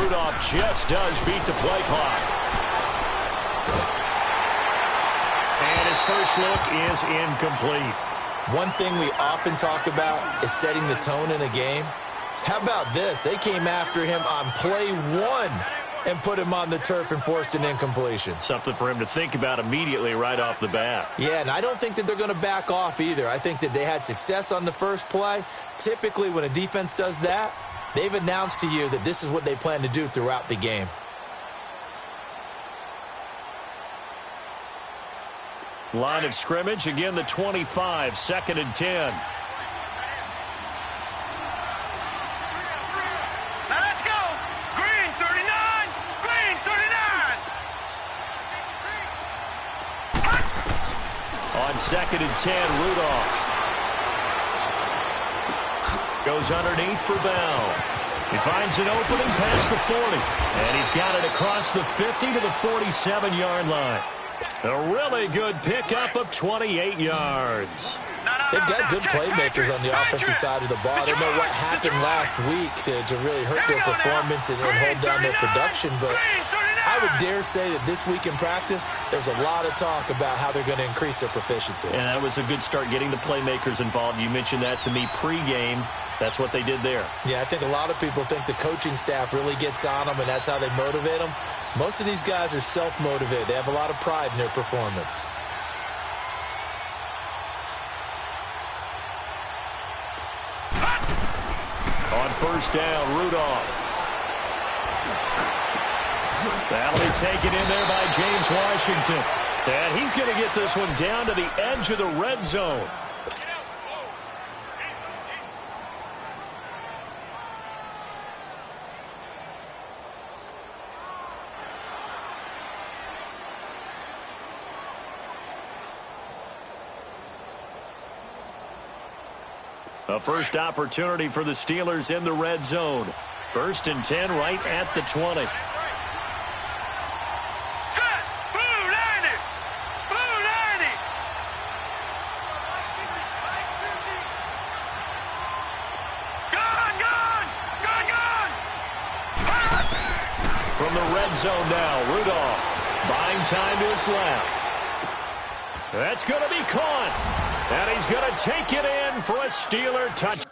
Rudolph just does beat the play clock. And his first look is incomplete. One thing we often talk about is setting the tone in a game. How about this? They came after him on play 1 and put him on the turf and forced an incompletion. Something for him to think about immediately right off the bat. Yeah, and I don't think that they're going to back off either. I think that they had success on the first play. Typically, when a defense does that, they've announced to you that this is what they plan to do throughout the game. Line of scrimmage, again the 25, 2nd and 10. Now let's go. Green 39. Green 39. On 2nd and 10, Rudolph. Goes underneath for Bell. He finds an opening past the 40. And he's got it across the 50 to the 47-yard line. A really good pickup of 28 yards. They've got good playmakers on the offensive side of the ball. I don't know what happened last week to really hurt their performance and hold down their production, but I would dare say that this week in practice, there's a lot of talk about how they're going to increase their proficiency. And that was a good start getting the playmakers involved. You mentioned that to me pregame. That's what they did there. Yeah, I think a lot of people think the coaching staff really gets on them, and that's how they motivate them. Most of these guys are self-motivated. They have a lot of pride in their performance. On first down, Rudolph. That'll be taken in there by James Washington. And he's going to get this one down to the edge of the red zone. A first opportunity for the Steelers in the red zone. 1st and 10 right at the 20. Set. Blue 90. Blue 90. Gone, gone. Gone, gone. From the red zone now, Rudolph. Buying time to his left. That's going to be caught. And he's going to take it in for a Steeler touch.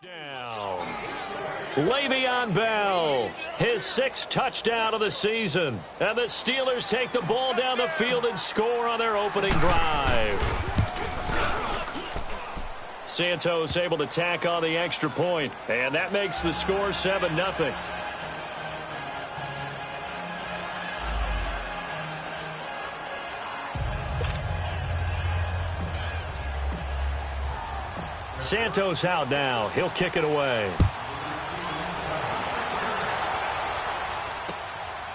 Down. Le'Veon Bell, his 6th touchdown of the season. And the Steelers take the ball down the field and score on their opening drive. Santos able to tack on the extra point, and that makes the score 7-0. Santos out now. He'll kick it away.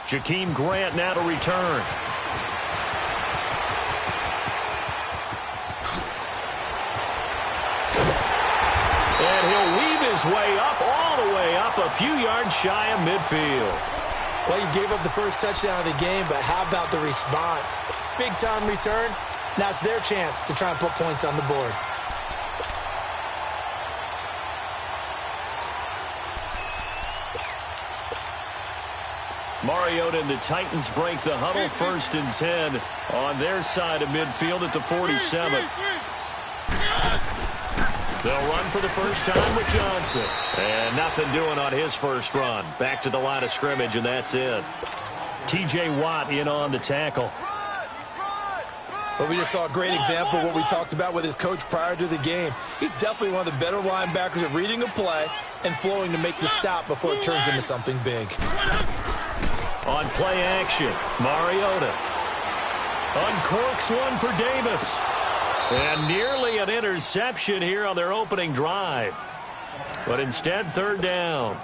Jakeem Grant now to return. And he'll weave his way up, all the way up, a few yards shy of midfield. Well, you gave up the first touchdown of the game, but how about the response? Big-time return. Now it's their chance to try and put points on the board. Mariota and the Titans break the huddle. 1st and 10 on their side of midfield at the 47. They'll run for the first time with Johnson. And nothing doing on his first run. Back to the line of scrimmage, and that's it. T.J. Watt in on the tackle. Well, we just saw a great example of what we talked about with his coach prior to the game. He's definitely one of the better linebackers at reading a play and flowing to make the stop before it turns into something big. On play action, Mariota uncorks one for Davis. And nearly an interception here on their opening drive. But instead, third down.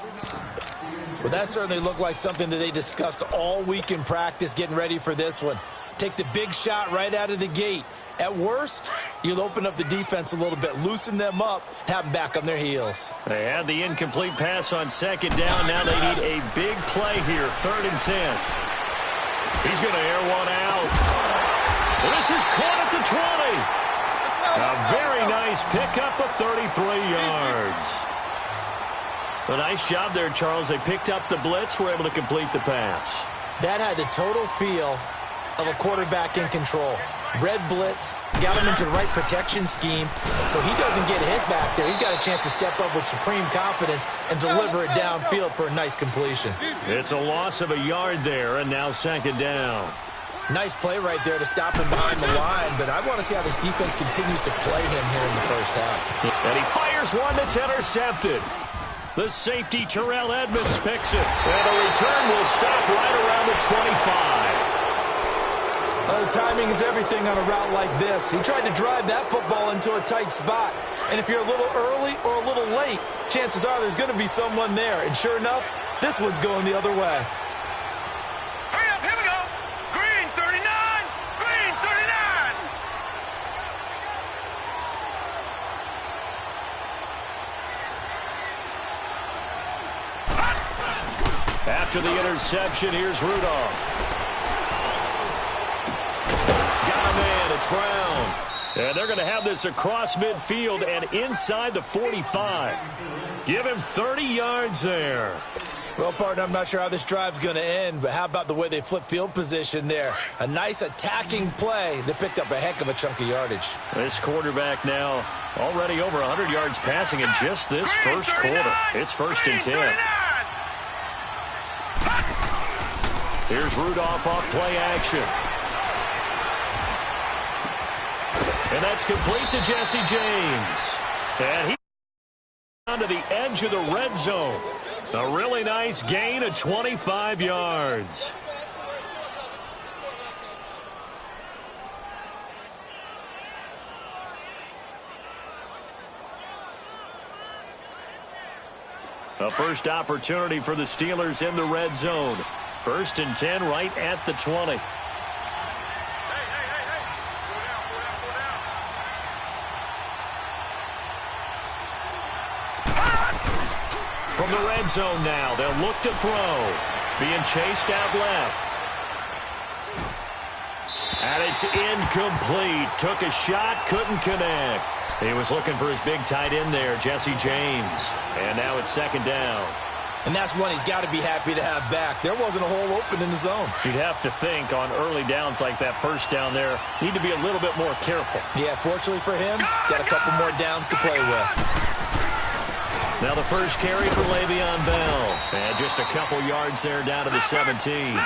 Well, that certainly looked like something that they discussed all week in practice getting ready for this one. Take the big shot right out of the gate. At worst, you'll open up the defense a little bit, loosen them up, have them back on their heels. They had the incomplete pass on second down. Now they need a big play here, 3rd and 10. He's going to air one out. This is caught at the 20. A very nice pickup of 33 yards. A nice job there, Charles. They picked up the blitz, were able to complete the pass. That had the total feel of a quarterback in control. Red blitz, got him into the right protection scheme, so he doesn't get hit back there. He's got a chance to step up with supreme confidence and deliver it downfield for a nice completion. It's a loss of a yard there, and now 2nd down. Nice play right there to stop him behind the line, but I want to see how this defense continues to play him here in the first half. And he fires one that's intercepted. The safety, Terrell Edmonds, picks it. And the return will stop right around the 25. The timing is everything on a route like this. He tried to drive that football into a tight spot. And if you're a little early or a little late, chances are there's going to be someone there. And sure enough, this one's going the other way. Hurry up, here we go. Green 39, green 39. After the interception, here's Rudolph. It's Brown. And they're going to have this across midfield and inside the 45. Give him 30 yards there. Well, partner, I'm not sure how this drive's going to end, but how about the way they flip field position there? A nice attacking play that picked up a heck of a chunk of yardage. This quarterback now already over 100 yards passing in just this first quarter. It's 1st and 10. Here's Rudolph off play action. And that's complete to Jesse James. And he's down to the edge of the red zone. A really nice gain of 25 yards. A first opportunity for the Steelers in the red zone. 1st and 10 right at the 20. From the red zone now, they'll look to throw. Being chased out left. And it's incomplete. Took a shot, couldn't connect. He was looking for his big tight end there, Jesse James. And now it's 2nd down. And that's one he's got to be happy to have back. There wasn't a hole open in the zone. You'd have to think on early downs like that first down there, need to be a little bit more careful. Yeah, fortunately for him, got a couple more downs to play with. Now the first carry for Le'Veon Bell. And just a couple yards there down to the 17.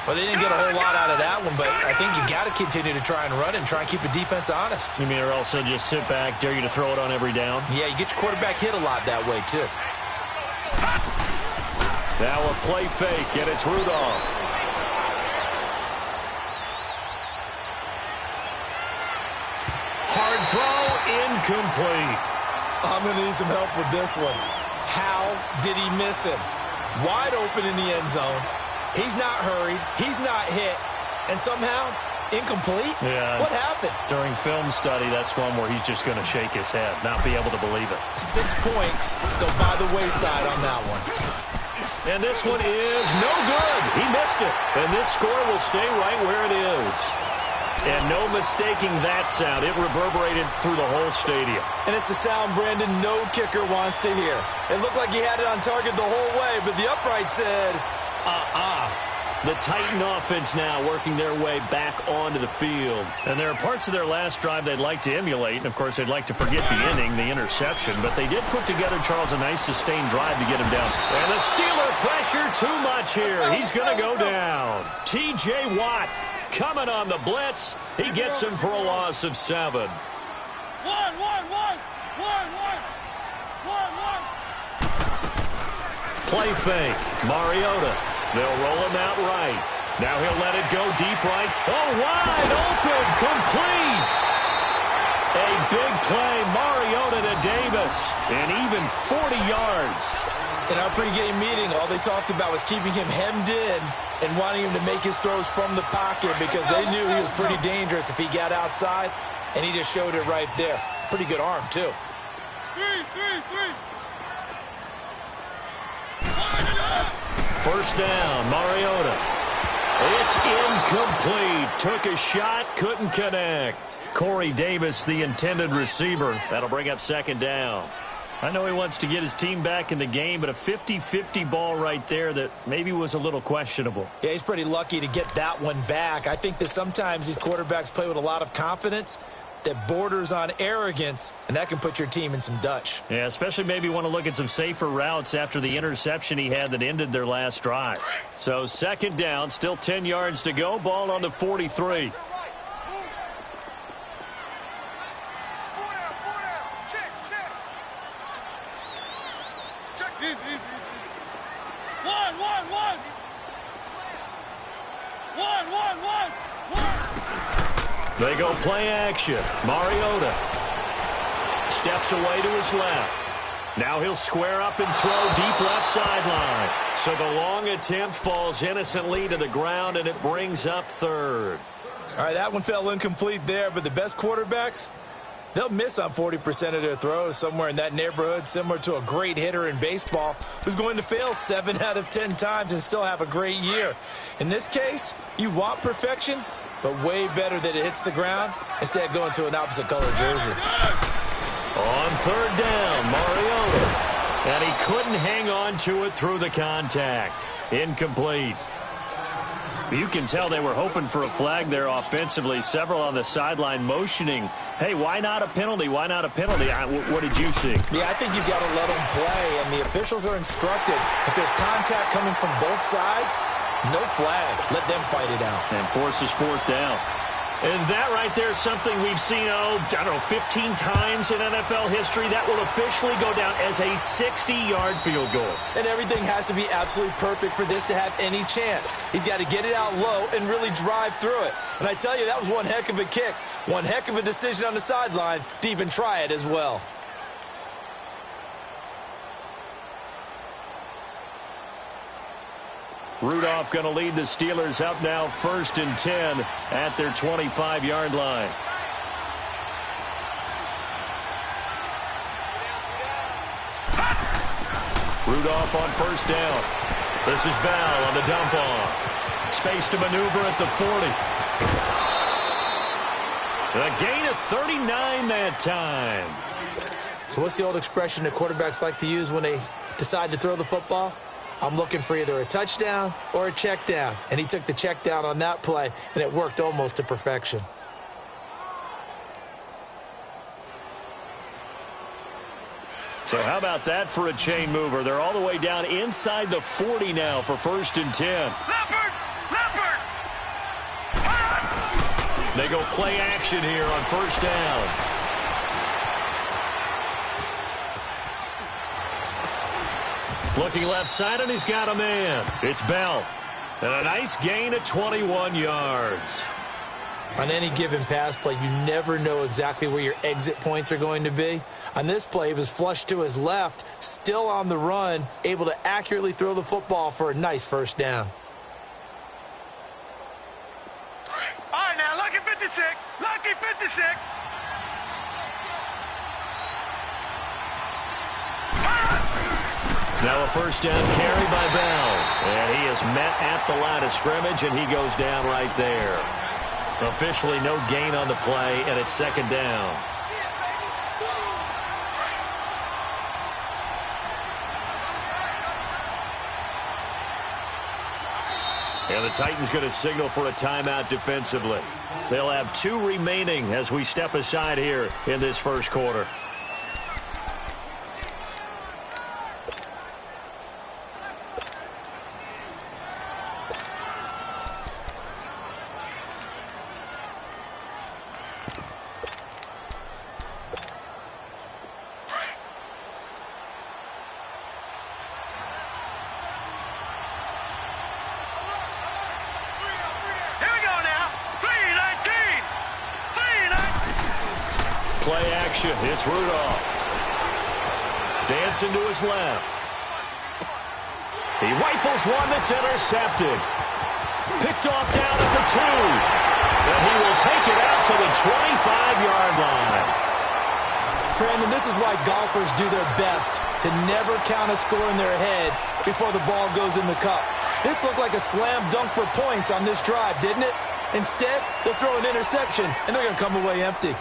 Well, they didn't get a whole lot out of that one, but I think you got to continue to try and run and try and keep the defense honest. You mean or also just sit back, dare you to throw it on every down? Yeah, you get your quarterback hit a lot that way, too. Now a play fake, and it's Rudolph. Hard throw, incomplete. I'm going to need some help with this one. How did he miss him? Wide open in the end zone. He's not hurried. He's not hit. And somehow, incomplete? Yeah. What happened? During film study, that's one where he's just going to shake his head, not be able to believe it. 6 points go by the wayside on that one. And this one is no good. He missed it. And this score will stay right where it is. And no mistaking that sound. It reverberated through the whole stadium. And it's the sound Brandon no kicker wants to hear. It looked like he had it on target the whole way, but the upright said, The Titan offense now working their way back onto the field. And there are parts of their last drive they'd like to emulate. And, of course, they'd like to forget the inning, the interception. But they did put together, Charles, a nice sustained drive to get him down. And the Steeler pressure too much here. He's going to go down. T.J. Watt coming on the blitz. He gets him for a loss of 7. Play fake. Mariota. They'll roll him out right. Now he'll let it go deep right. Oh, wide open. Complete. A big play, Mariota to Davis, and even 40 yards. In our pregame meeting, all they talked about was keeping him hemmed in and wanting him to make his throws from the pocket because they knew he was pretty dangerous if he got outside, and he just showed it right there. Pretty good arm, too. First down, Mariota. It's incomplete. Took a shot, couldn't connect. Corey Davis, the intended receiver. That'll bring up second down. I know he wants to get his team back in the game, but a 50-50 ball right there that maybe was a little questionable. Yeah, he's pretty lucky to get that one back. I think that sometimes these quarterbacks play with a lot of confidence that borders on arrogance, and that can put your team in some Dutch. Yeah, especially maybe want to look at some safer routes after the interception he had that ended their last drive. So second down, still 10 yards to go, ball on the 43. They go play action. Mariota steps away to his left. Now he'll square up and throw deep left sideline. So the long attempt falls innocently to the ground, and it brings up third. All right, that one fell incomplete there, but the best quarterbacks, they'll miss on 40% of their throws, somewhere in that neighborhood, similar to a great hitter in baseball who's going to fail 7 out of 10 times and still have a great year. In this case, you want perfection, but way better that it hits the ground instead of going to an opposite color jersey. On third down, Mariota. And he couldn't hang on to it through the contact. Incomplete. You can tell they were hoping for a flag there offensively. Several on the sideline motioning, hey, why not a penalty? Why not a penalty? What did you see? Yeah, I think you've got to let them play, and the officials are instructed. If there's contact coming from both sides, no flag. Let them fight it out. And forces fourth down. And that right there is something we've seen, 15 times in NFL history. That will officially go down as a 60-yard field goal. And everything has to be absolutely perfect for this to have any chance. He's got to get it out low and really drive through it. And I tell you, that was one heck of a kick. One heck of a decision on the sideline to even try it as well. Rudolph going to lead the Steelers up now 1st and 10 at their 25-yard line. Rudolph on first down. This is Bell on the dump off. Space to maneuver at the 40. A gain of 39 that time. So what's the old expression that quarterbacks like to use when they decide to throw the football? I'm looking for either a touchdown or a check down. And he took the check down on that play, and it worked almost to perfection. So how about that for a chain mover? They're all the way down inside the 40 now for 1st and 10. Leopard! Leopard! They go play action here on first down. Looking left side, and he's got a man. It's Bell. And a nice gain of 21 yards. On any given pass play, you never know exactly where your exit points are going to be. On this play, he was flushed to his left, still on the run, able to accurately throw the football for a nice first down. All right, now, lucky 56. Lucky 56. Now a first down carry by Bell. And he is met at the line of scrimmage, and he goes down right there. Officially no gain on the play, and it's second down. And the Titans going to signal for a timeout defensively. They'll have 2 remaining as we step aside here in this first quarter. action. It's Rudolph. Dancing to his left. He rifles one that's intercepted. Picked off down at the 2. And he will take it out to the 25-yard line. Brandon, this is why golfers do their best to never count a score in their head before the ball goes in the cup. This looked like a slam dunk for points on this drive, didn't it? Instead, they'll throw an interception, and they're going to come away empty.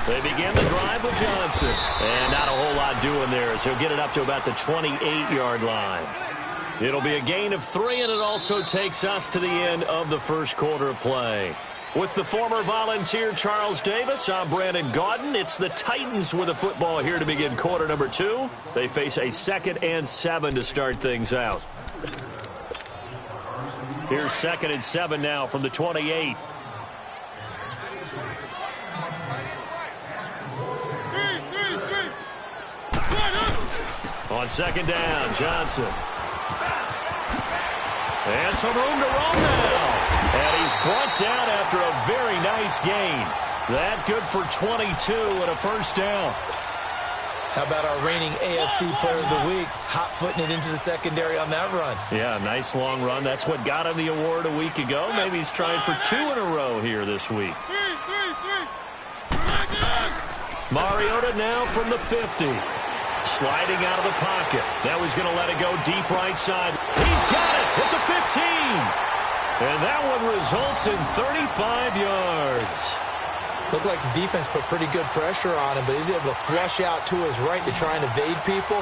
They begin the drive with Johnson. And not a whole lot doing there as he'll get it up to about the 28-yard line. It'll be a gain of 3, and it also takes us to the end of the first quarter of play. With the former Volunteer Charles Davis, I'm Brandon Gaudin. It's the Titans with the football here to begin quarter number 2. They face a 2nd and 7 to start things out. Here's 2nd and 7 now from the 28. On 2nd down, Johnson. And some room to roam now. And he's brought down after a very nice gain. That good for 22 and a first down. How about our reigning AFC Player of the Week, hot-footing it into the secondary on that run? Yeah, nice long run. That's what got him the award a week ago. Maybe he's trying for 2 in a row here this week. Mariota now from the 50. Sliding out of the pocket. Now he's going to let it go deep right side. He's got it at the 15. And that one results in 35 yards. Looked like the defense put pretty good pressure on him, but he's able to flush out to his right to try and evade people.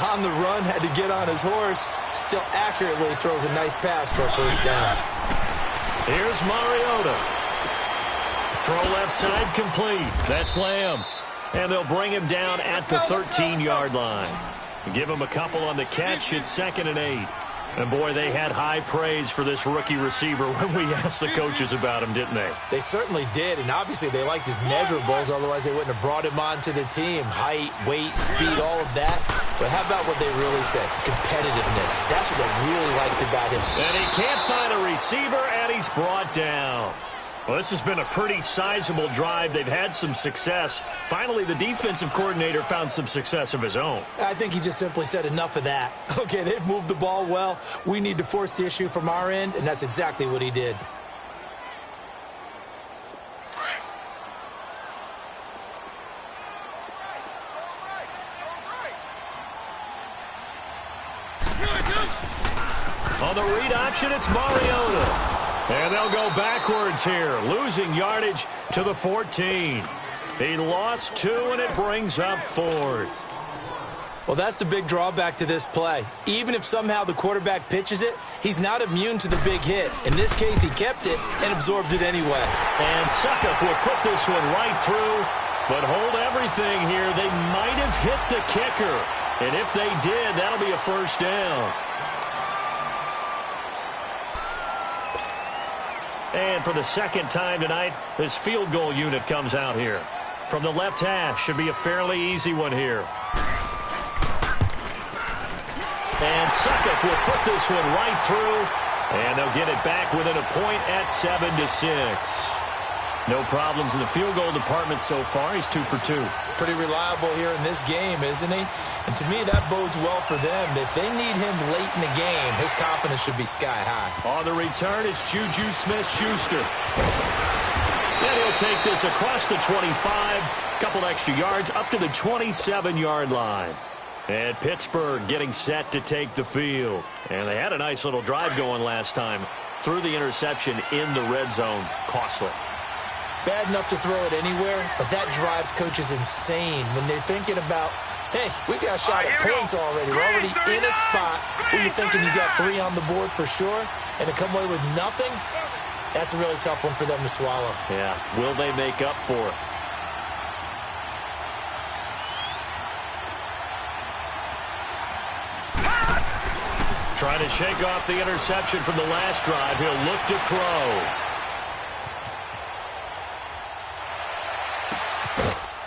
On the run, had to get on his horse. Still accurately throws a nice pass for a first down. Here's Mariota. Throw left side complete. That's Lamb. And they'll bring him down at the 13-yard line. Give him a couple on the catch. It's 2nd and 8. And, boy, they had high praise for this rookie receiver when we asked the coaches about him, didn't they? They certainly did, and obviously they liked his measurables. Otherwise, they wouldn't have brought him onto the team. Height, weight, speed, all of that. But how about what they really said? Competitiveness. That's what they really liked about him. And he can't find a receiver, and he's brought down. Well, this has been a pretty sizable drive. They've had some success. Finally, the defensive coordinator found some success of his own. I think he just simply said enough of that. Okay, they've moved the ball well. We need to force the issue from our end, and that's exactly what he did. On the read option, it's Mariota. And they'll go backwards here, losing yardage to the 14. He lost 2, and it brings up 4th. Well, that's the big drawback to this play. Even if somehow the quarterback pitches it, he's not immune to the big hit. In this case, he kept it and absorbed it anyway. And Suckup will put this one right through, but hold everything here. They might have hit the kicker. And if they did, that'll be a first down. And for the 2nd time tonight, this field goal unit comes out here. From the left hash, should be a fairly easy one here. And Suckup will put this one right through, and they'll get it back within a point at 7-6. No problems in the field goal department so far. He's 2 for 2. Pretty reliable here in this game, isn't he? And to me, that bodes well for them. If they need him late in the game, his confidence should be sky high. On the return, it's Juju Smith-Schuster. And he'll take this across the 25. Couple extra yards up to the 27-yard line. And Pittsburgh getting set to take the field. And they had a nice little drive going last time. Threw the interception in the red zone. Costly. Bad enough to throw it anywhere, but that drives coaches insane when they're thinking about, hey, we got a shot at points already. We're already in a spot where you're thinking you got 3 on the board for sure, and to come away with nothing, that's a really tough one for them to swallow. Yeah, will they make up for it? Trying to shake off the interception from the last drive. He'll look to throw.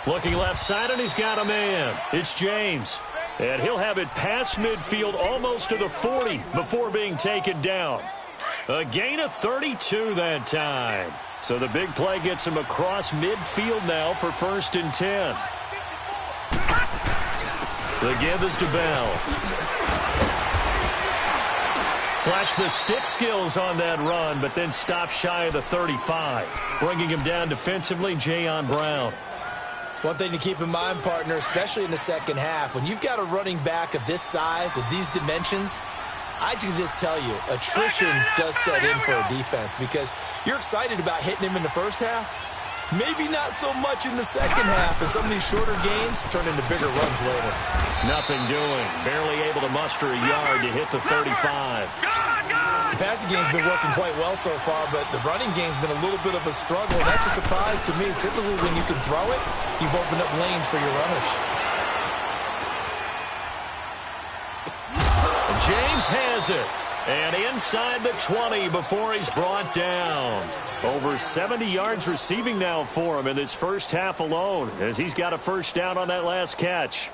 Looking left side, and he's got a man. It's James. And he'll have it past midfield almost to the 40 before being taken down. A gain of 32 that time. So the big play gets him across midfield now for 1st and 10. The give is to Bell. Flashed the stick skills on that run, but then stopped shy of the 35. Bringing him down defensively, Jayon Brown. One thing to keep in mind, partner, especially in the second half, when you've got a running back of this size, of these dimensions, I can just tell you, attrition does set in for a defense because you're excited about hitting him in the first half. Maybe not so much in the second half, and some of these shorter gains turn into bigger runs later. Nothing doing. Barely able to muster a yard to hit the 35. The passing game's been working quite well so far, but the running game's been a little bit of a struggle. That's a surprise to me. Typically, when you can throw it, you've opened up lanes for your runners. James has it. And inside the 20 before he's brought down. Over 70 yards receiving now for him in this first half alone, as he's got a first down on that last catch.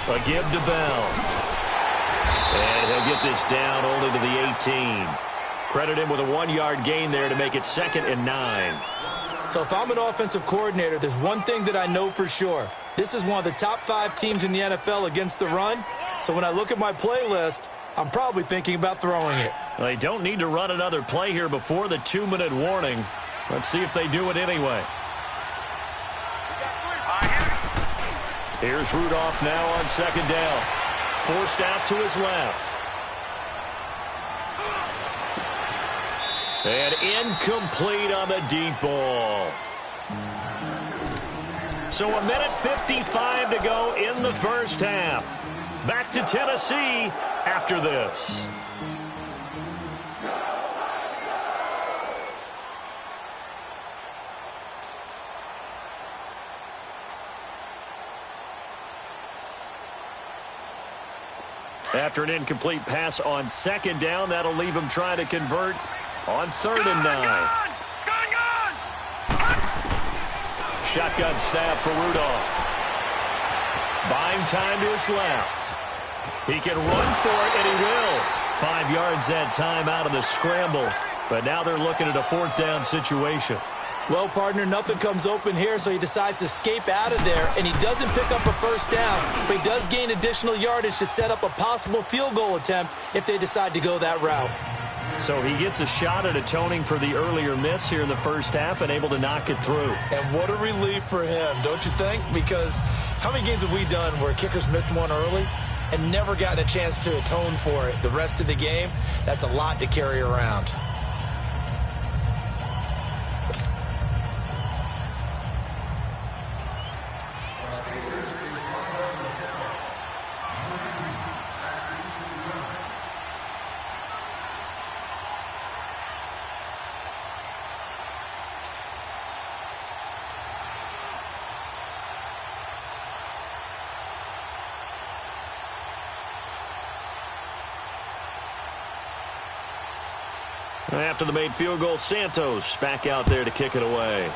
A give to Bell. And he'll get this down only to the 18. Credit him with a 1-yard gain there to make it 2nd and 9. So if I'm an offensive coordinator, there's one thing that I know for sure. This is one of the top 5 teams in the NFL against the run. So when I look at my playlist, I'm probably thinking about throwing it. They don't need to run another play here before the 2-minute warning. Let's see if they do it anyway. Here's Rudolph now on 2nd down. Forced out to his left. And incomplete on the deep ball. So 1:55 to go in the first half. Back to Tennessee after this. After an incomplete pass on 2nd down, that'll leave him trying to convert on 3rd and 9. Shotgun snap for Rudolph. Buying time to his left. He can run for it, and he will. 5 yards that time out of the scramble. But now they're looking at a 4th down situation. Well, partner, nothing comes open here, so he decides to escape out of there, and he doesn't pick up a first down, but he does gain additional yardage to set up a possible field goal attempt if they decide to go that route. So he gets a shot at atoning for the earlier miss here in the first half and able to knock it through. And what a relief for him, don't you think? Because how many games have we done where kickers missed one early and never gotten a chance to atone for it the rest of the game? That's a lot to carry around. After the made field goal, Santos back out there to kick it away.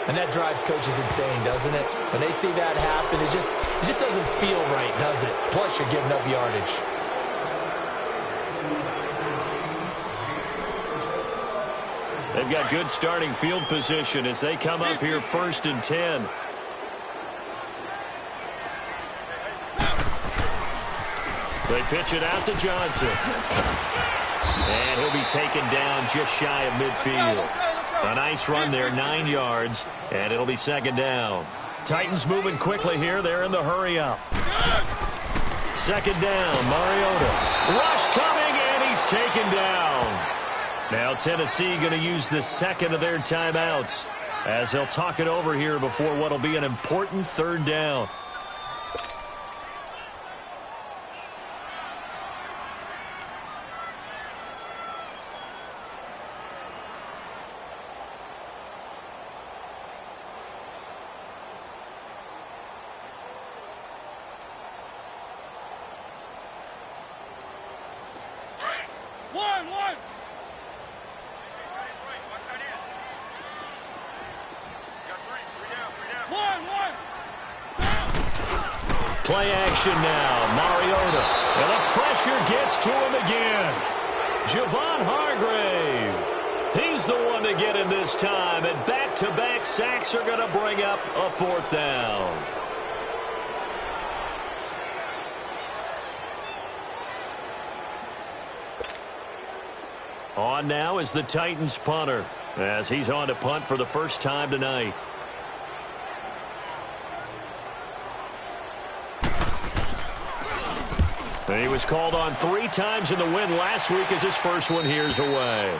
And that drives coaches insane, doesn't it? When they see that happen, it just doesn't feel right, does it? Plus, you're giving up yardage. They've got good starting field position as they come up here 1st and 10. They pitch it out to Johnson. And he'll be taken down just shy of midfield. A nice run there, 9 yards, and it'll be 2nd down. Titans moving quickly here. They're in the hurry up. 2nd down, Mariota. Rush coming, and he's taken down. Now Tennessee going to use the 2nd of their timeouts as they'll talk it over here before what will be an important 3rd down. Play action now. Mariota. And the pressure gets to him again. Javon Hargrave. He's the one to get in this time. And back-to-back sacks are going to bring up a 4th down. On now is the Titans punter, as he's on to punt for the first time tonight. And he was called on 3 times in the win last week as his first one here's away.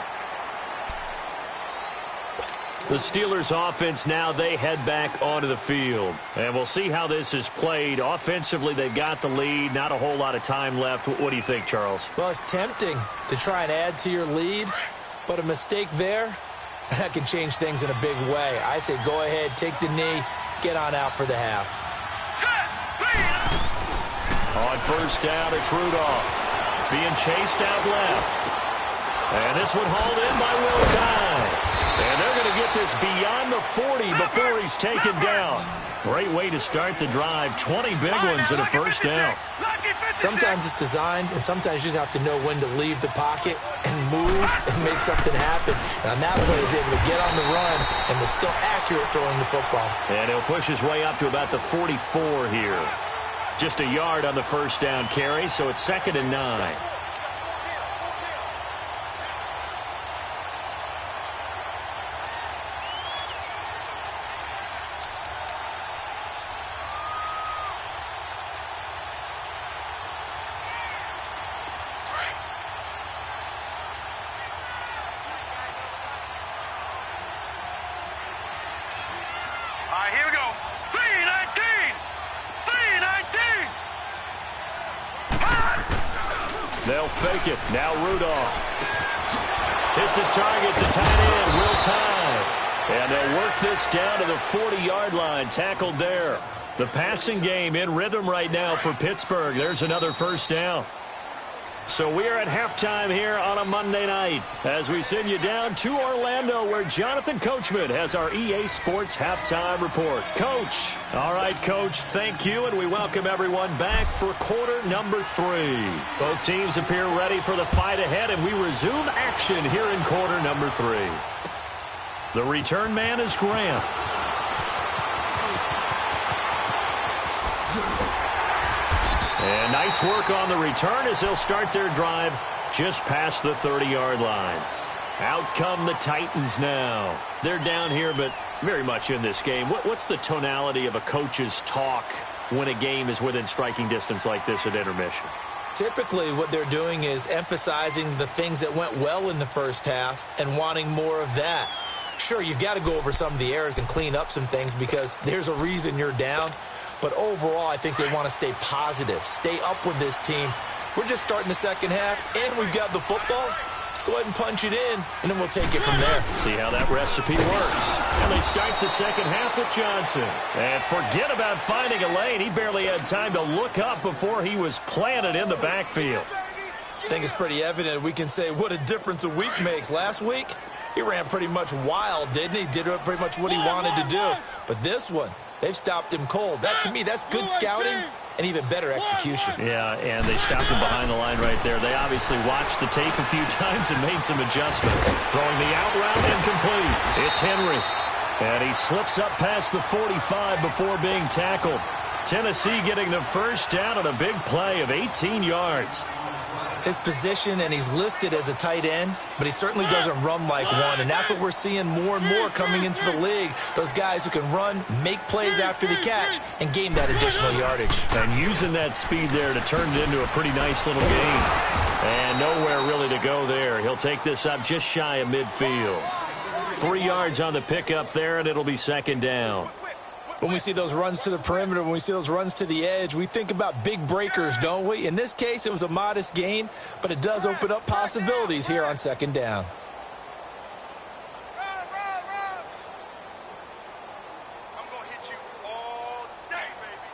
The Steelers offense now, they head back onto the field. And we'll see how this is played. Offensively, they've got the lead. Not a whole lot of time left. What do you think, Charles? Well, it's tempting to try and add to your lead, but a mistake there, that can change things in a big way. I say go ahead, take the knee, get on out for the half. On first down, it's Rudolph. Being chased out left. And this one hauled in by Will Tye. And they're going to get this beyond the 40 before he's taken down. Great way to start the drive. 20 big ones in a first down. Sometimes it's designed, and sometimes you just have to know when to leave the pocket and move and make something happen. And on that play, he's able to get on the run and was still accurate throwing the football. And he'll push his way up to about the 44 here. Just a yard on the first down carry, so it's 2nd and 9. Here we go. 319. 319. They'll fake it. Now Rudolph. Hits his target, the tight end, Will Tye. And they'll work this down to the 40-yard line. Tackled there. The passing game in rhythm right now for Pittsburgh. There's another first down. So we are at halftime here on a Monday night as we send you down to Orlando where Jonathan Coachman has our EA Sports halftime report. Coach. All right, Coach, thank you, and we welcome everyone back for quarter number 3. Both teams appear ready for the fight ahead, and we resume action here in quarter number 3. The return man is Grant. And nice work on the return as they'll start their drive just past the 30-yard line. Out come the Titans now. They're down here, but very much in this game. What's the tonality of a coach's talk when a game is within striking distance like this at intermission? Typically, what they're doing is emphasizing the things that went well in the first half and wanting more of that. Sure, you've got to go over some of the errors and clean up some things because there's a reason you're down. But overall, I think they want to stay positive, stay up with this team. We're just starting the second half, and we've got the football. Let's go ahead and punch it in, and then we'll take it from there. See how that recipe works. And they start the second half with Johnson. And forget about finding a lane. He barely had time to look up before he was planted in the backfield. I think it's pretty evident. We can say what a difference a week makes. Last week, he ran pretty much wild, didn't he? Did pretty much what he wanted to do. But this one, they've stopped him cold. That, to me, that's good scouting and even better execution. Yeah, and they stopped him behind the line right there. They obviously watched the tape a few times and made some adjustments. Throwing the out route incomplete. It's Henry. And he slips up past the 45 before being tackled. Tennessee getting the first down on a big play of 18 yards. His position, and he's listed as a tight end, but he certainly doesn't run like one, and that's what we're seeing more and more coming into the league. Those guys who can run, make plays after the catch, and gain that additional yardage. And using that speed there to turn it into a pretty nice little game. And nowhere really to go there. He'll take this up just shy of midfield. 3 yards on the pickup there, and it'll be second down. When we see those runs to the perimeter, when we see those runs to the edge, we think about big breakers, don't we? In this case, it was a modest gain, but it does open up possibilities here on second down. I'm going to hit you all day, baby.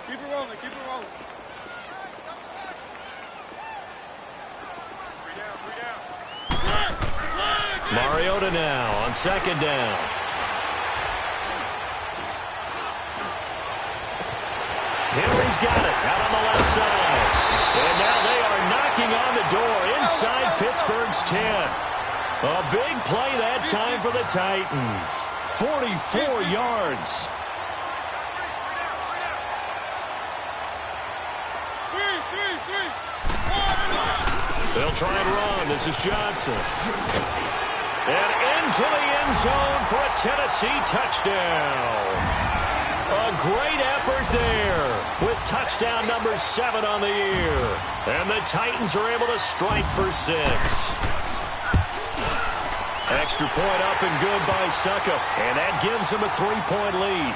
Keep it rolling, keep it rolling. Three down. Mariota now on second down. Henry's got it out on the left side. And now they are knocking on the door inside Pittsburgh's 10. A big play that time for the Titans. 44 yards. They'll try and run. This is Johnson. And into the end zone for a Tennessee touchdown. A great effort there with touchdown number 7 on the year. And the Titans are able to strike for 6. Extra point up and good by Suckup. And that gives them a 3-point lead.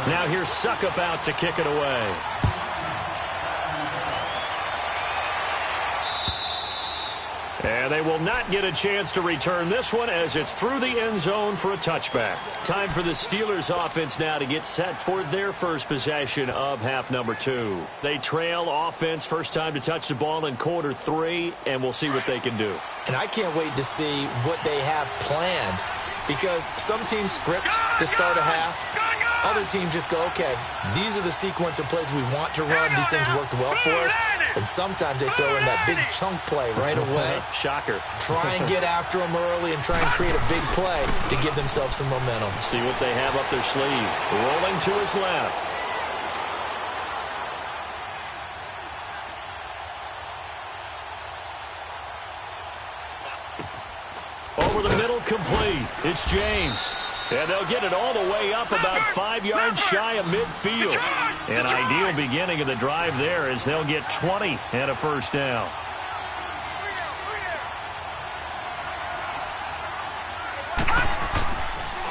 Now here's Suckup out to kick it away. And they will not get a chance to return this one as it's through the end zone for a touchback. Time for the Steelers offense now to get set for their first possession of half number 2. They trail offense first time to touch the ball in quarter 3, and we'll see what they can do. And I can't wait to see what they have planned, because some teams script to start a half. Other teams just go, okay, these are the sequence of plays we want to run. These things worked well for us. And sometimes they throw in that big chunk play right away. Shocker. Try and get after them early and try and create a big play to give themselves some momentum. See what they have up their sleeve. Rolling to his left. Over the middle, complete. It's James. And they'll get it all the way up about 5 yards shy of midfield. An ideal beginning of the drive there as they'll get 20 and a first down.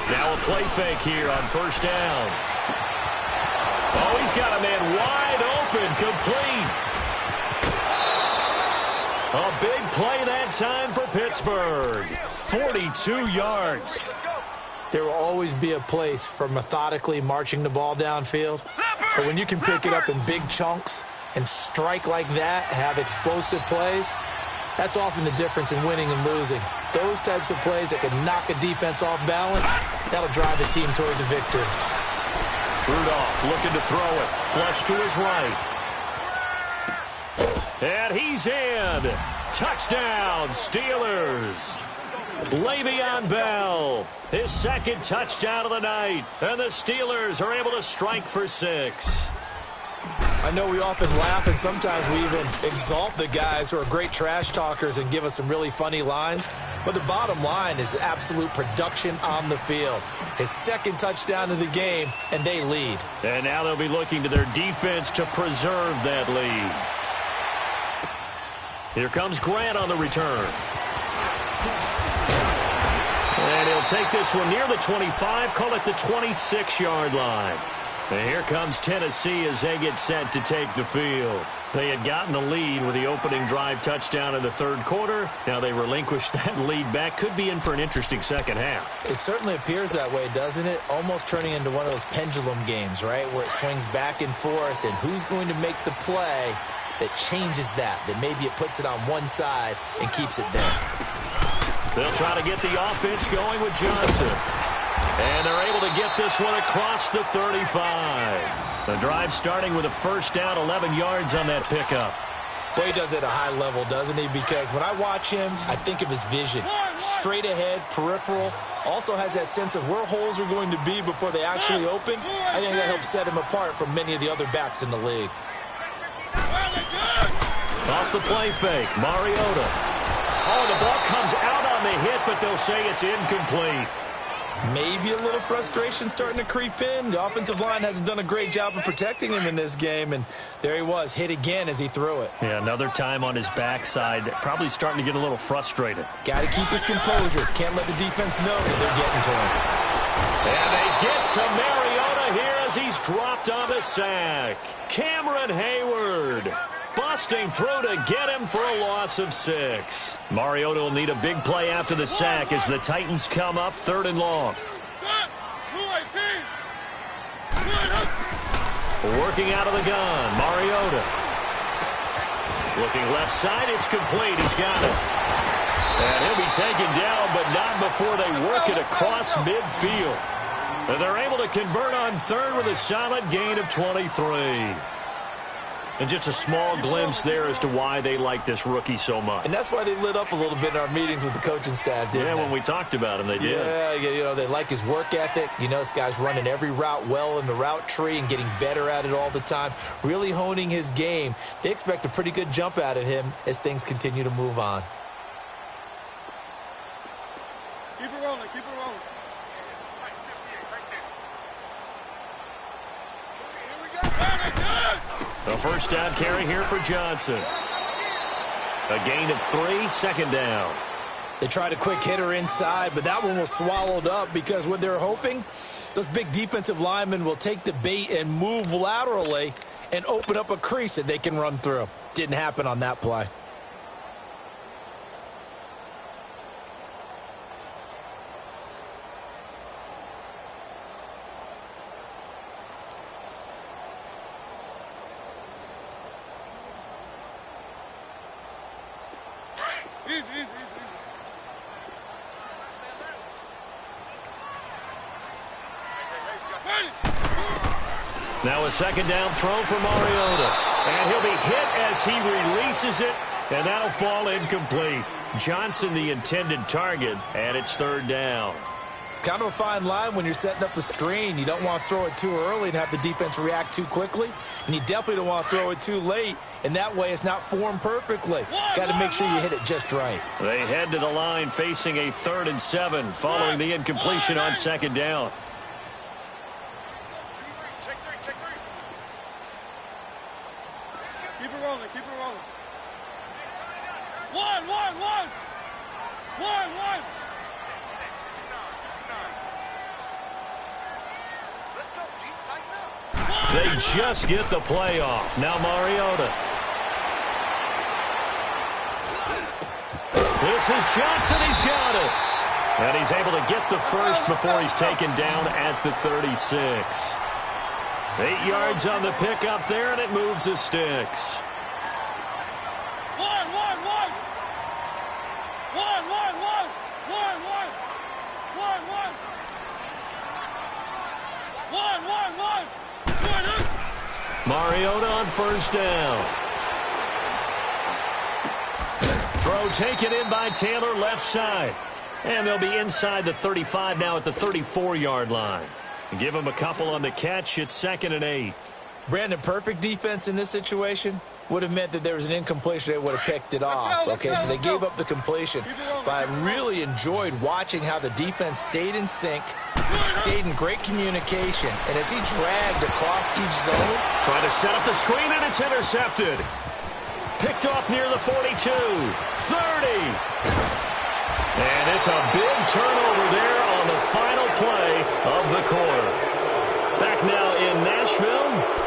Now a play fake here on first down. Oh, he's got a man wide open, complete. A big play that time for Pittsburgh. 42 yards. There will always be a place for methodically marching the ball downfield. But when you can pick it up in big chunks and strike like that, have explosive plays, that's often the difference in winning and losing. Those types of plays that can knock a defense off balance, that'll drive the team towards a victory. Rudolph looking to throw it. Flush to his right. And he's in. Touchdown, Steelers. Le'Veon Bell, his second touchdown of the night. And the Steelers are able to strike for 6. I know we often laugh and sometimes we even exalt the guys who are great trash talkers and give us some really funny lines. But the bottom line is absolute production on the field. His second touchdown of the game, and they lead. And now they'll be looking to their defense to preserve that lead. Here comes Grant on the return. And he'll take this one near the 25, call it the 26-yard line. And here comes Tennessee as they get set to take the field. They had gotten the lead with the opening drive touchdown in the third quarter. Now they relinquished that lead back. Could be in for an interesting second half. It certainly appears that way, doesn't it? Almost turning into one of those pendulum games, right, where it swings back and forth, and who's going to make the play that changes that maybe it puts it on one side and keeps it there. They'll try to get the offense going with Johnson. And they're able to get this one across the 35. The drive starting with a first down, 11 yards on that pickup. Boy, he does it at a high level, doesn't he? Because when I watch him, I think of his vision. Straight ahead, peripheral. Also has that sense of where holes are going to be before they actually open. I think that helps set him apart from many of the other backs in the league. Off the play fake, Mariota. Oh, the ball comes out on the hit, but they'll say it's incomplete. Maybe a little frustration starting to creep in. The offensive line hasn't done a great job of protecting him in this game, and there he was, hit again as he threw it. Yeah, another time on his backside, probably starting to get a little frustrated. Got to keep his composure. Can't let the defense know that they're getting to him. And they get to Mariota here as he's dropped on the sack. Cameron Hayward busting through to get him for a loss of 6. Mariota will need a big play after the sack as the Titans come up 3rd and long. Working out of the gun, Mariota. Looking left side, it's complete. He's got it. And he'll be taken down, but not before they work it across midfield. And they're able to convert on third with a solid gain of 23. And just a small glimpse there as to why they like this rookie so much. And that's why they lit up a little bit in our meetings with the coaching staff, didn't they? When we talked about him, they did. Yeah, they like his work ethic. This guy's running every route well in the route tree and getting better at it all the time, really honing his game. They expect a pretty good jump out of him as things continue to move on. Keep it rolling, keep it rolling. A first down carry here for Johnson. A gain of 3, second down. They tried a quick hitter inside, but that one was swallowed up because what they're hoping, those big defensive linemen will take the bait and move laterally and open up a crease that they can run through. Didn't happen on that play. Now a second down throw for Mariota. And he'll be hit as he releases it, and that'll fall incomplete. Johnson the intended target, and it's third down. Kind of a fine line when you're setting up the screen. You don't want to throw it too early and have the defense react too quickly. And you definitely don't want to throw it too late, and that way it's not formed perfectly. Got to make sure you hit it just right. They head to the line facing a 3rd and 7 following the incompletion on second down. Keep it rolling, keep it rolling. One. They just get the play off. Now Mariota. This is Johnson. He's got it. And he's able to get the first before he's taken down at the 36. 8 yards on the pickup there, and it moves the sticks. Mariota on first down. Throw taken in by Taylor left side. And they'll be inside the 35 now at the 34-yard line. Give him a couple on the catch. It's 2nd and 8. Brandon, perfect defense in this situation would have meant that there was an incompletion that would have picked it off. Okay, so they gave up the completion. But I really enjoyed watching how the defense stayed in sync, stayed in great communication, and as he dragged across each zone. Trying to set up the screen, and it's intercepted. Picked off near the 42, 30. And it's a big turnover there on the final play of the quarter. Back now in Nashville.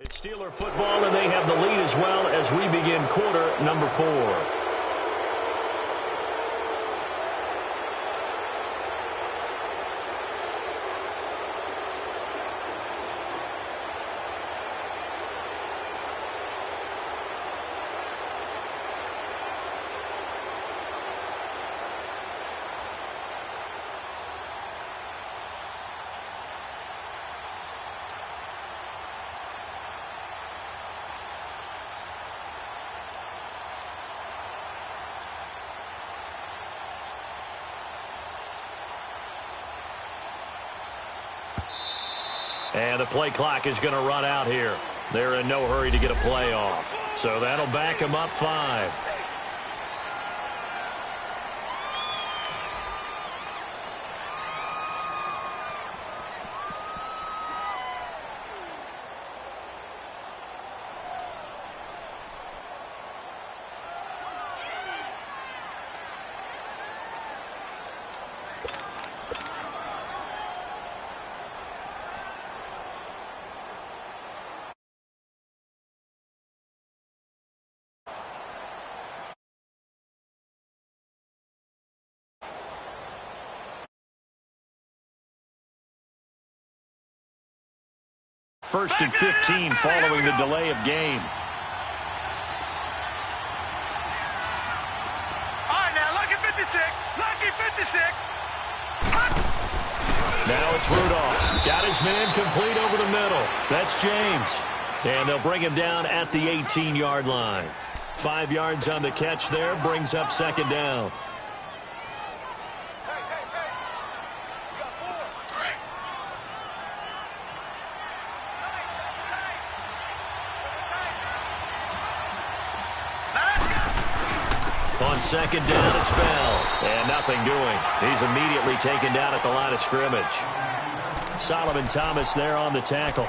It's Steeler football, and they have the lead as well as we begin quarter number 4. And the play clock is going to run out here. They're in no hurry to get a play off. So that'll back them up 5. First and 15 following the delay of game. All right, now, lucky 56. Lucky 56. Now it's Rudolph. Got his man complete over the middle. That's James. And they'll bring him down at the 18-yard line. 5 yards on the catch there, brings up second down. On second down, it's Bell. And nothing doing. He's immediately taken down at the line of scrimmage. Solomon Thomas there on the tackle.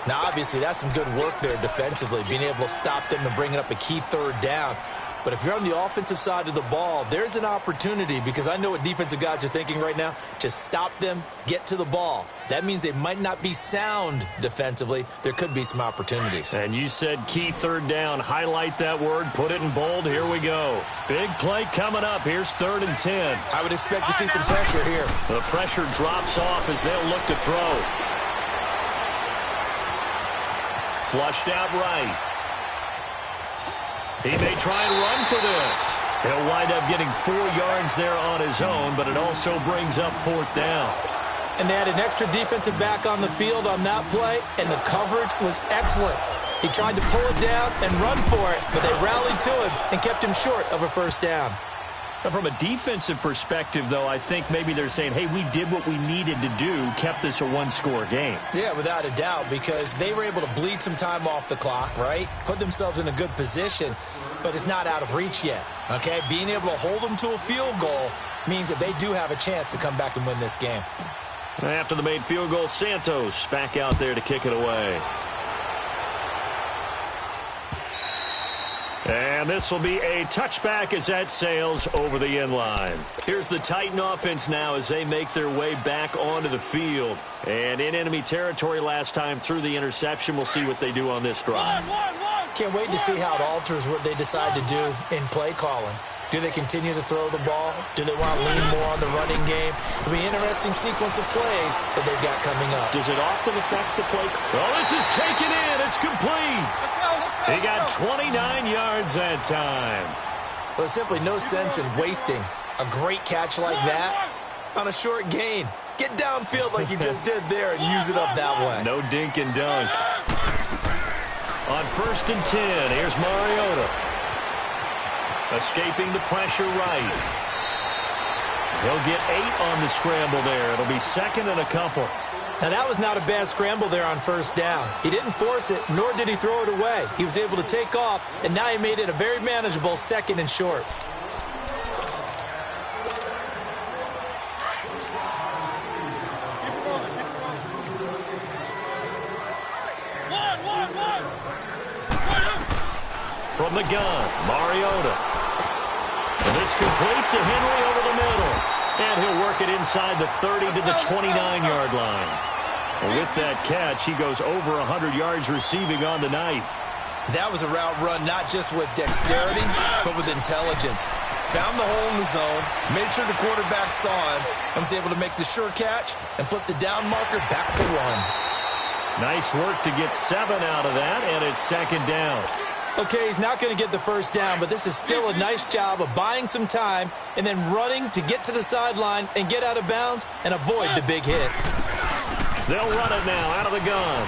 Now, obviously, that's some good work there defensively, being able to stop them and bringing up a key third down. But if you're on the offensive side of the ball, there's an opportunity, because I know what defensive guys are thinking right now. Just stop them, get to the ball. That means they might not be sound defensively. There could be some opportunities. And you said key third down. Highlight that word. Put it in bold. Here we go. Big play coming up. Here's 3rd and 10. I would expect to see some pressure here. The pressure drops off as they'll look to throw. Flushed out right. He may try and run for this. He'll wind up getting 4 yards there on his own, but it also brings up 4th down. And they had an extra defensive back on the field on that play, and the coverage was excellent. He tried to pull it down and run for it, but they rallied to him and kept him short of a first down. Now, from a defensive perspective, though, I think maybe they're saying, hey, we did what we needed to do, kept this a one-score game. Yeah, without a doubt, because they were able to bleed some time off the clock, right? Put themselves in a good position, but it's not out of reach yet, okay? Being able to hold them to a field goal means that they do have a chance to come back and win this game. After the made field goal, Santos back out there to kick it away. And this will be a touchback as that sails over the end line. Here's the Titan offense now as they make their way back onto the field. And in enemy territory last time through the interception. We'll see what they do on this drive. Can't wait to see how it alters what they decide to do in play calling. Do they continue to throw the ball? Do they want to lean more on the running game? It'll be an interesting sequence of plays that they've got coming up. Does it often affect the play? Oh, this is taken in. It's complete. He got 29 yards that time. Well, there's simply no sense in wasting a great catch like that on a short gain. Get downfield like you just did there and use it up that way. No dink and dunk. On 1st and 10, here's Mariota. Escaping the pressure right. He'll get 8 on the scramble there. It'll be 2nd and a couple. Now, that was not a bad scramble there on 1st down. He didn't force it, nor did he throw it away. He was able to take off, and now he made it a very manageable 2nd and short. From the gun, Mariota. And this complete to Henry over the middle. And he'll work it inside the 30 to the 29-yard line. And with that catch, he goes over 100 yards receiving on the night. That was a route run not just with dexterity, but with intelligence. Found the hole in the zone, made sure the quarterback saw him, and was able to make the sure catch and flip the down marker back to 1. Nice work to get 7 out of that, and it's 2nd down. Okay, he's not going to get the first down, but this is still a nice job of buying some time and then running to get to the sideline and get out of bounds and avoid the big hit. They'll run it now out of the gun.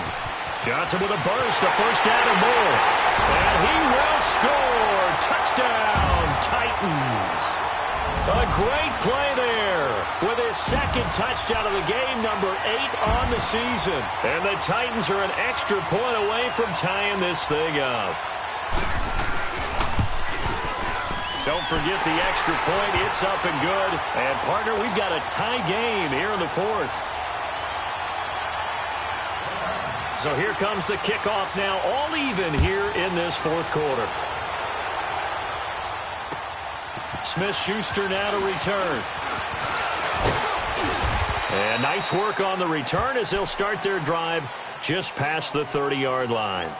Johnson with a burst, a first down and more. And he will score. Touchdown, Titans. A great play there with his 2nd touchdown of the game, number 8 on the season. And the Titans are an extra point away from tying this thing up. Don't forget the extra point. It's up and good. And, partner, we've got a tie game here in the 4th. So here comes the kickoff now, all even here in this 4th quarter. Smith-Schuster now to return. And nice work on the return as they'll start their drive just past the 30-yard line.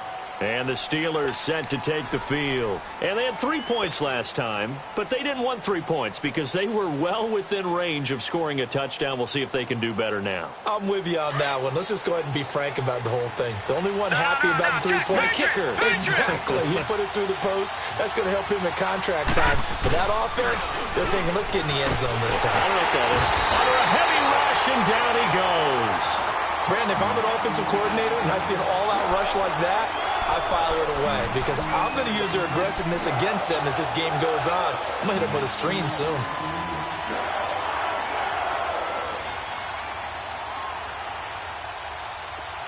And the Steelers set to take the field. And they had 3 points last time, but they didn't want 3 points because they were well within range of scoring a touchdown. We'll see if they can do better now. I'm with you on that one. Let's just go ahead and be frank about the whole thing. The only one happy about the three-point kicker. Exactly. He put it through the post. That's going to help him in contract time. But that offense, they're thinking, let's get in the end zone this time. I like that. Under a heavy rush, and down he goes. Brandon, if I'm an offensive coordinator and I see an all-out rush like that, I file it away because I'm going to use their aggressiveness against them as this game goes on. I'm going to hit them with a screen soon.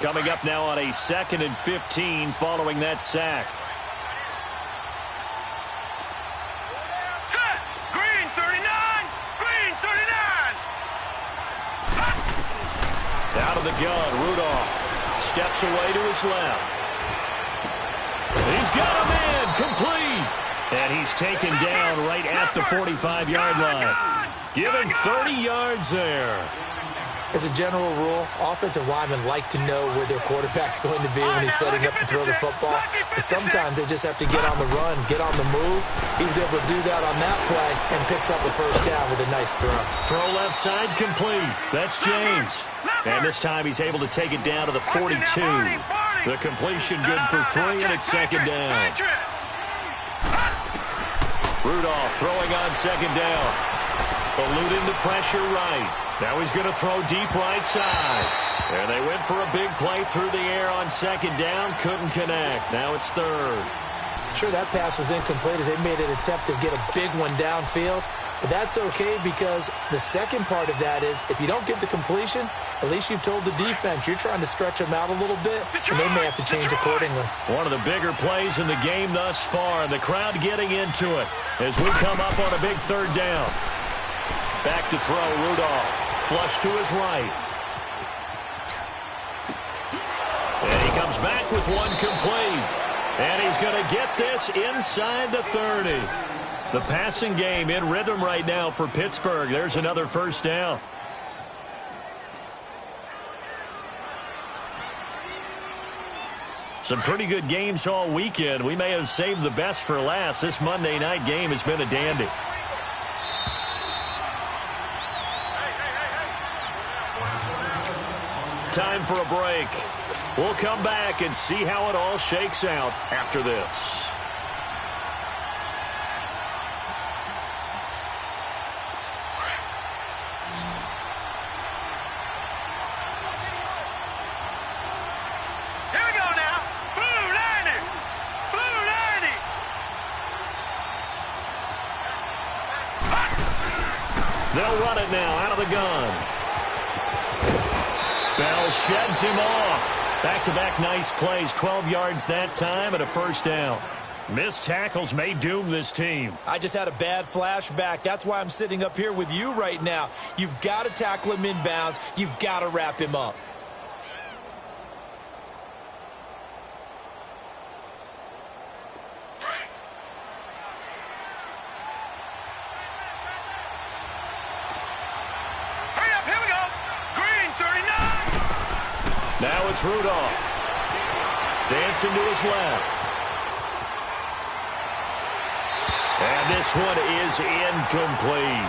Coming up now on a 2nd and 15 following that sack. Set. Green 39. Green 39. Out of the gun, Rudolph steps away to his left. He's got a man, complete. And he's taken down right at the 45-yard line. Give him 30 yards there. As a general rule, offensive linemen like to know where their quarterback's going to be when he's setting up to throw the football. But sometimes they just have to get on the run, get on the move. He was able to do that on that play and picks up a first down with a nice throw. Throw left side complete. That's James. And this time he's able to take it down to the 42. The completion good for 3, and it's 2nd down. Rudolph throwing on 2nd down. Eluding the pressure right. Now he's going to throw deep right side. And they went for a big play through the air on 2nd down. Couldn't connect. Now it's 3rd. Sure, that pass was incomplete as they made an attempt to get a big one downfield. But that's okay because the second part of that is if you don't get the completion, at least you've told the defense you're trying to stretch them out a little bit, and they may have to change accordingly. One of the bigger plays in the game thus far. The crowd getting into it as we come up on a big 3rd down. Back to throw, Rudolph. Flush to his right. And he comes back with one complete. And he's going to get this inside the 30. The passing game in rhythm right now for Pittsburgh. There's another first down. Some pretty good games all weekend. We may have saved the best for last. This Monday night game has been a dandy. Time for a break. We'll come back and see how it all shakes out after this. Here we go now. Blue 90. Blue 90. They'll run it now out of the gun. Bell sheds him off. Back-to-back nice plays, 12 yards that time and a first down. Missed tackles may doom this team. I just had a bad flashback. That's why I'm sitting up here with you right now. You've got to tackle him inbounds. You've got to wrap him up. Now it's Rudolph. Dancing to his left. And this one is incomplete.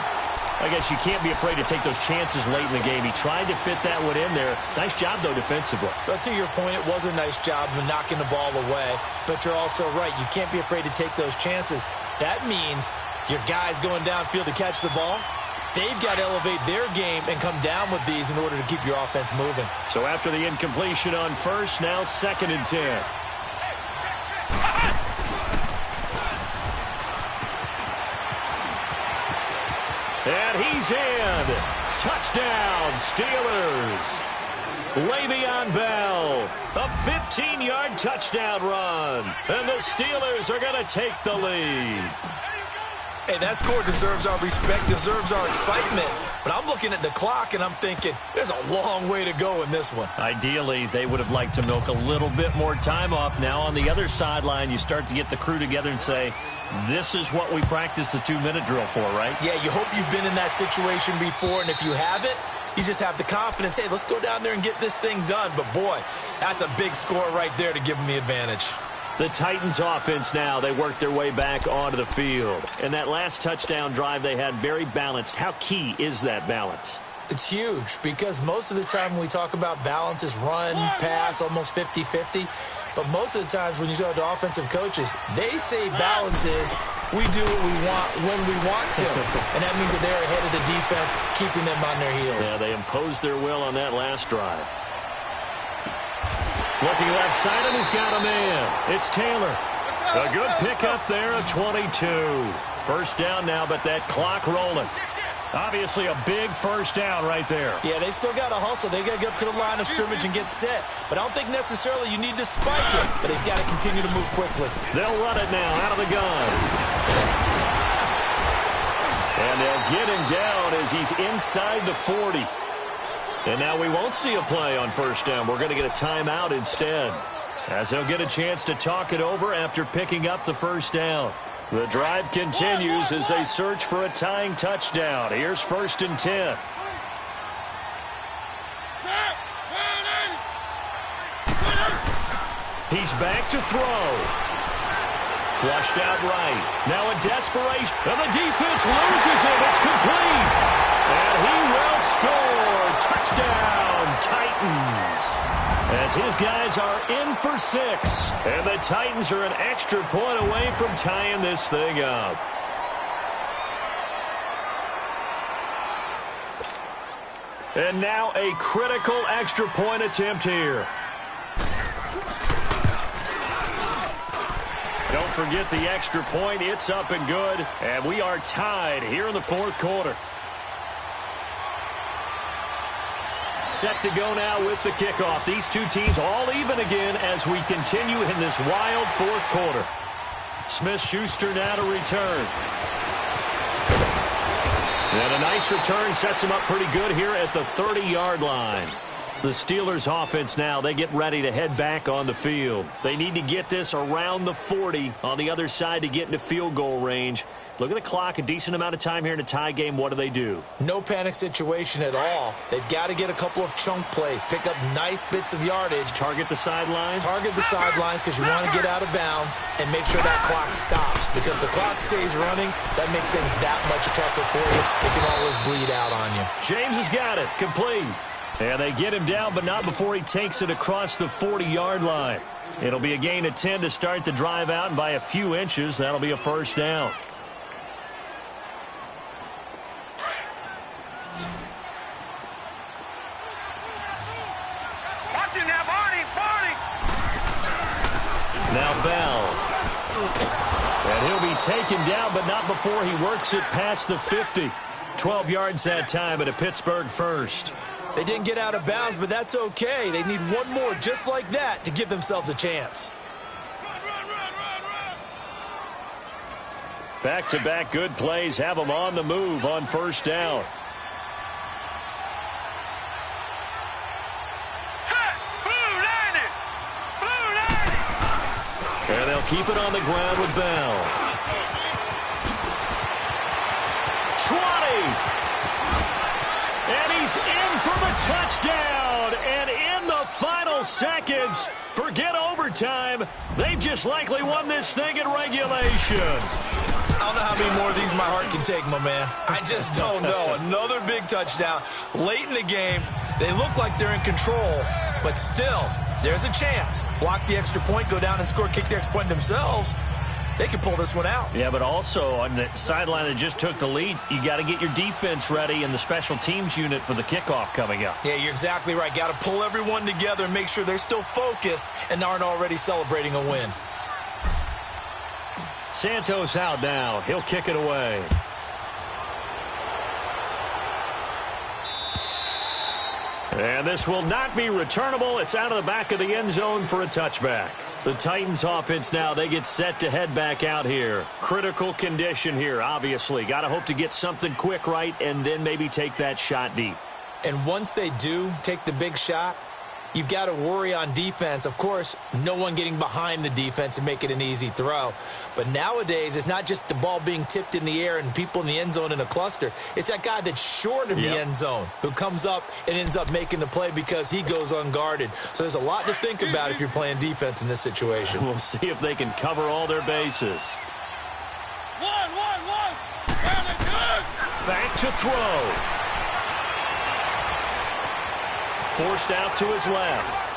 I guess you can't be afraid to take those chances late in the game. He tried to fit that one in there. Nice job, though, defensively. But to your point, it was a nice job of knocking the ball away. But you're also right. You can't be afraid to take those chances. That means your guys going downfield to catch the ball, they've got to elevate their game and come down with these in order to keep your offense moving. So after the incompletion on first, now 2nd and 10. And he's in. Touchdown, Steelers. Le'Veon Bell, a 15-yard touchdown run. And the Steelers are going to take the lead. Hey, that score deserves our respect, deserves our excitement. But I'm looking at the clock, and I'm thinking, there's a long way to go in this one. Ideally, they would have liked to milk a little bit more time off. Now, on the other sideline, you start to get the crew together and say, this is what we practiced the 2-minute drill for, right? Yeah, you hope you've been in that situation before, and if you haven't, you just have the confidence, hey, let's go down there and get this thing done. But, boy, that's a big score right there to give them the advantage. The Titans offense now, they work their way back onto the field. And that last touchdown drive they had very balanced. How key is that balance? It's huge because most of the time when we talk about balance is run, pass, almost 50-50. But most of the times when you go to offensive coaches, they say balance is we do what we want when we want to. And that means that they're ahead of the defense, keeping them on their heels. Yeah, they imposed their will on that last drive. Looking left side, and he's got a man. It's Taylor. A good pickup there of 22. First down now, but that clock rolling. Obviously a big first down right there. Yeah, they still got to hustle. They got to get up to the line of scrimmage and get set. But I don't think necessarily you need to spike it. But they've got to continue to move quickly. They'll run it now out of the gun. And they'll get him down as he's inside the 40. And now we won't see a play on first down. We're going to get a timeout instead, as he'll get a chance to talk it over after picking up the first down. The drive continues as they search for a tying touchdown. Here's 1st and 10. He's back to throw. Flushed out right. Now in desperation. And the defense loses him. It's complete. And he will score. Touchdown, Titans. As his guys are in for 6. And the Titans are an extra point away from tying this thing up. And now a critical extra point attempt here. Don't forget the extra point. It's up and good. And we are tied here in the 4th quarter. Set to go now with the kickoff. These two teams all even again as we continue in this wild 4th quarter. Smith-Schuster now to return. And a nice return sets him up pretty good here at the 30-yard line. The Steelers offense now, they get ready to head back on the field. They need to get this around the 40 on the other side to get into field goal range. Look at the clock, a decent amount of time here in a tie game. What do? No panic situation at all. They've got to get a couple of chunk plays, pick up nice bits of yardage. Target the sidelines? Target the sidelines because you want to get out of bounds and make sure that clock stops. Because if the clock stays running, that makes things that much tougher for you. It can always bleed out on you. James has got it. Complete. And they get him down, but not before he takes it across the 40-yard line. It'll be a gain of 10 to start the drive out, and by a few inches, that'll be a first down. Watching now, Barney. Now Bell. And he'll be taken down, but not before he works it past the 50. 12 yards that time, and a Pittsburgh first. They didn't get out of bounds, but that's okay. They need one more just like that to give themselves a chance. Back-to-back good plays have them on the move on first down. Set. Blue landed. And they'll keep it on the ground with Bell. 20. And he's in for the touchdown. And in the final seconds, forget overtime, they've just likely won this thing in regulation. I don't know how many more of these my heart can take, my man. I just don't know. Another big touchdown. Late in the game, they look like they're in control, but still, there's a chance. Block the extra point, go down and score, kick the extra point themselves. They can pull this one out. Yeah, but also on the sideline that just took the lead, you got to get your defense ready and the special teams unit for the kickoff coming up. Yeah, you're exactly right. Got to pull everyone together and make sure they're still focused and aren't already celebrating a win. Santos out now. He'll kick it away. And this will not be returnable. It's out of the back of the end zone for a touchback. The Titans offense now, they get set to head back out here. Critical condition here, obviously. Got to hope to get something quick right and then maybe take that shot deep. And once they do take the big shot, you've got to worry on defense. Of course, no one getting behind the defense and make it an easy throw. But nowadays, it's not just the ball being tipped in the air and people in the end zone in a cluster. It's that guy that's short of the end zone who comes up and ends up making the play because he goes unguarded. So there's a lot to think about if you're playing defense in this situation. We'll see if they can cover all their bases. One. Back to throw. Forced out to his left.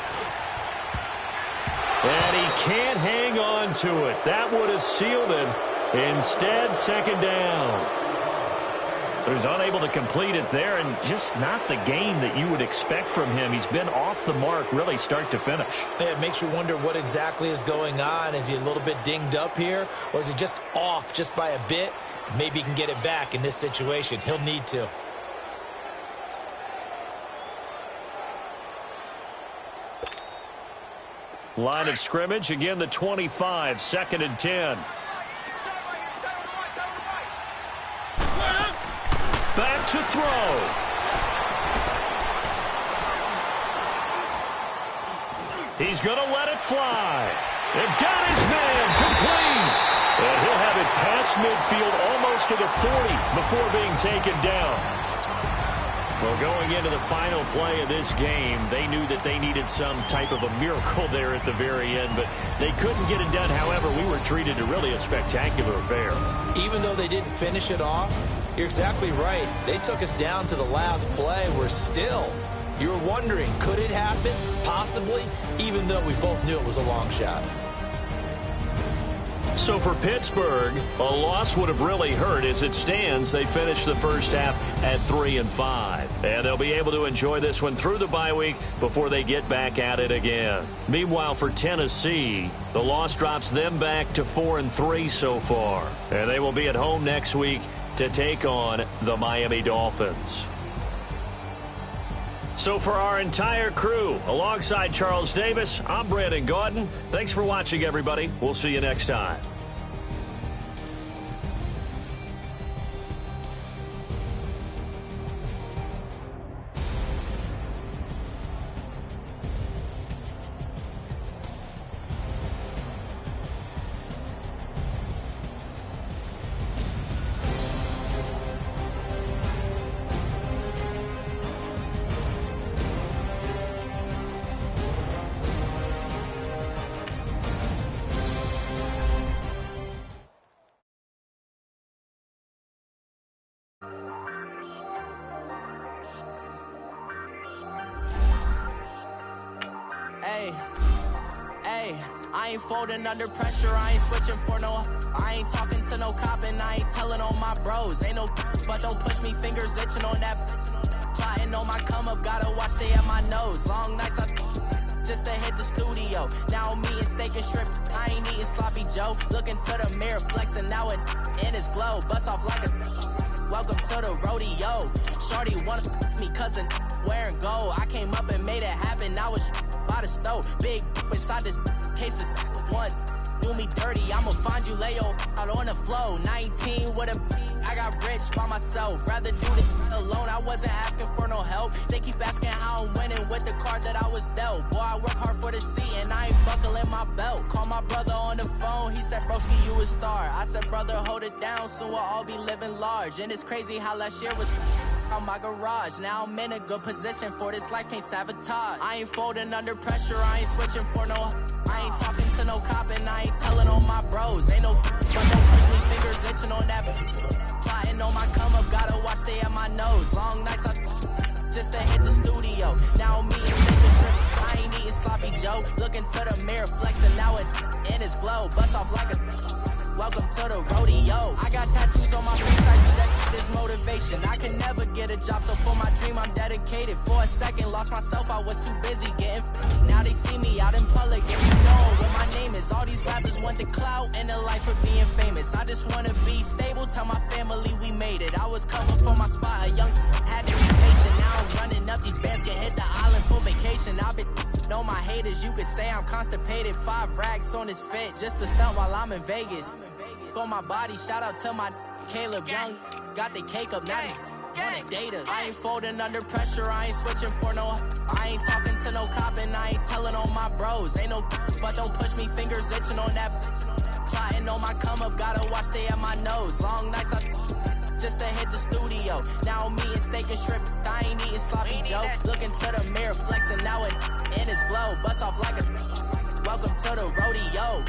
And he can't hang on to it. That would have sealed him. Instead, second down. So he's unable to complete it there, and just not the game that you would expect from him. He's been off the mark really start to finish. Yeah, it makes you wonder what exactly is going on. Is he a little bit dinged up here, or is he just off just by a bit? Maybe he can get it back in this situation. He'll need to. Line of scrimmage, again the 25, 2nd and 10. Back to throw. He's going to let it fly. And got his man complete. And he'll have it past midfield almost to the 40 before being taken down. Well, going into the final play of this game, they knew that they needed some type of a miracle there at the very end, but they couldn't get it done. However, we were treated to really a spectacular affair. Even though they didn't finish it off, you're exactly right. They took us down to the last play. We're still, you were wondering, could it happen? Possibly, even though we both knew it was a long shot. So for Pittsburgh, a loss would have really hurt. As it stands, they finished the first half at 3-5. And they'll be able to enjoy this one through the bye week before they get back at it again. Meanwhile, for Tennessee, the loss drops them back to 4-3 so far. And they will be at home next week to take on the Miami Dolphins. So for our entire crew, alongside Charles Davis, I'm Brandon Gaudin. Thanks for watching, everybody. We'll see you next time. Hey, I ain't folding under pressure, I ain't switching for no. I ain't talking to no cop and I ain't telling on my bros. Ain't no but don't push me, fingers itching on that. Plotting on my come up, gotta watch stay at my nose. Long nights I just to hit the studio. Now I'm eating steak and shrimp, I ain't eating sloppy Joe. Looking to the mirror, flexing now and in his glow. Bust off like a welcome to the rodeo. Shorty wanna me cousin wearing gold. I came up and made it happen, I was by the stove. Big inside this case is one. Do me dirty, I'ma find you, lay your out on the flow. 19 with a I got rich by myself. Rather do this alone, I wasn't asking for no help. They keep asking how I'm winning with the card that I was dealt. Boy, I work hard for the seat and I ain't buckling my belt. Call my brother on the phone, he said, broski, you a star. I said, brother, hold it down, soon we'll all be living large. And it's crazy how last year was on my garage. Now I'm in a good position for this life, can't sabotage. I ain't folding under pressure, I ain't switching for no. I ain't talking to no cop and I ain't telling on my bros. Ain't no but don't push me, fingers itching on that. Plotting on my come up, gotta watch stay at my nose. Long nights I just to hit the studio. Now I'm eating steak and shrimp, I ain't eating sloppy Joe. Looking to the mirror, flexing now and in his glow. Bust off like a welcome to the rodeo. I got tattoos on my face, I use that as motivation. I can never get a job, so for my dream I'm dedicated. For a second, lost myself, I was too busy getting. Now they see me out in public, and you know what my name is. All these rappers want the clout and the life of being famous. I just wanna be stable, tell my family we made it. I was coming for my spot, a young had to be patient. Now I'm running up these bands, can hit the island for vacation. I've been know my haters, you could say I'm constipated. 5 racks on his fit, just to stunt while I'm in Vegas. On my body, shout out to my Caleb Young. Got the cake up, now Data. I ain't folding under pressure, I ain't switching for no. I ain't talking to no cop and I ain't telling on my bros. Ain't no but don't push me, fingers itching on that. Plotting on my come up, gotta watch stay at my nose. Long nights just to hit the studio. Now I'm eating steak and shrimp, I ain't eating sloppy Joe. Looking to the mirror, flexing now it in his glow. Bust off like a welcome to the rodeo.